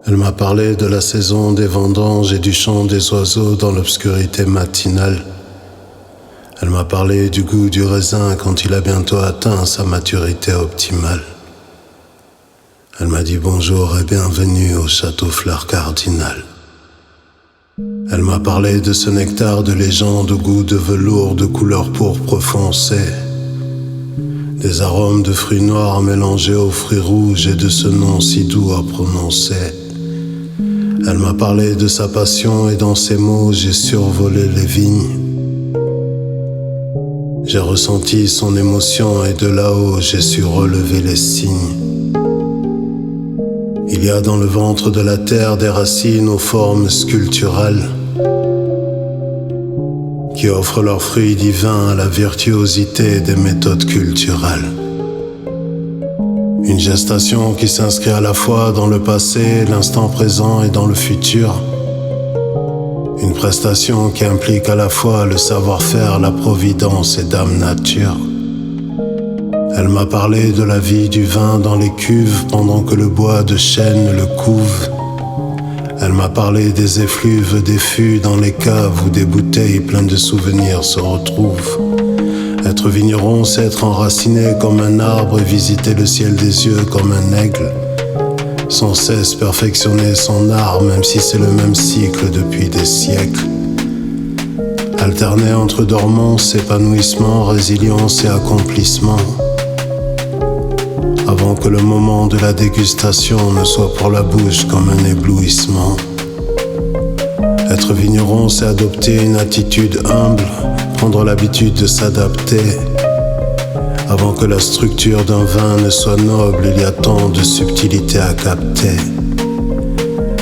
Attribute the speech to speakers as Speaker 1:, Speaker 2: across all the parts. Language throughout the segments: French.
Speaker 1: Elle m'a parlé de la saison des vendanges et du chant des oiseaux dans l'obscurité matinale. Elle m'a parlé du goût du raisin quand il a bientôt atteint sa maturité optimale. Elle m'a dit bonjour et bienvenue au château Fleur Cardinal. Elle m'a parlé de ce nectar de légende au goût de velours de couleur pourpre foncée, des arômes de fruits noirs mélangés aux fruits rouges et de ce nom si doux à prononcer. Elle m'a parlé de sa passion et dans ses mots j'ai survolé les vignes. J'ai ressenti son émotion et de là-haut j'ai su relever les signes. Il y a dans le ventre de la terre des racines aux formes sculpturales qui offrent leurs fruits divins à la virtuosité des méthodes culturelles. Une gestation qui s'inscrit à la fois dans le passé, l'instant présent et dans le futur. Une prestation qui implique à la fois le savoir-faire, la providence et Dame Nature. Elle m'a parlé de la vie du vin dans les cuves pendant que le bois de chêne le couve. Elle m'a parlé des effluves des fûts dans les caves où des bouteilles pleines de souvenirs se retrouvent. Être vigneron, c'est être enraciné comme un arbre et visiter le ciel des yeux comme un aigle. Sans cesse perfectionner son art, même si c'est le même cycle depuis des siècles. Alterner entre dormance, épanouissement, résilience et accomplissement. Avant que le moment de la dégustation ne soit pour la bouche comme un éblouissement. Être vigneron, c'est adopter une attitude humble, prendre l'habitude de s'adapter. Avant que la structure d'un vin ne soit noble, il y a tant de subtilité à capter.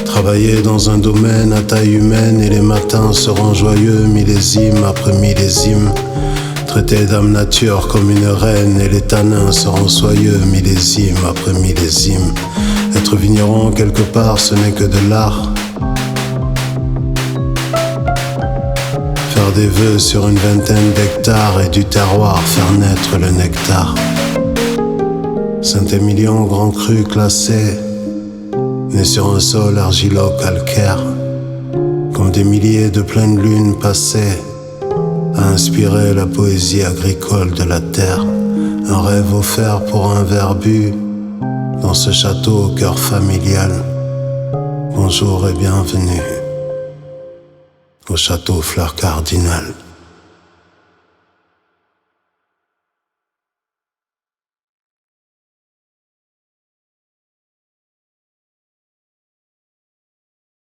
Speaker 1: Travailler dans un domaine à taille humaine et les matins seront joyeux millésime après millésime. Traiter Dame Nature comme une reine et les tanins seront soyeux millésime après millésime. Être vigneron quelque part, ce n'est que de l'art. Faire des vœux sur une vingtaine d'hectares et du terroir faire naître le nectar. Saint-Émilion, grand cru classé, né sur un sol argilo-calcaire, comme des milliers de pleines lunes passées, a inspiré la poésie agricole de la terre. Un rêve offert pour un verre bu dans ce château au cœur familial. Bonjour et bienvenue au château Fleur Cardinal.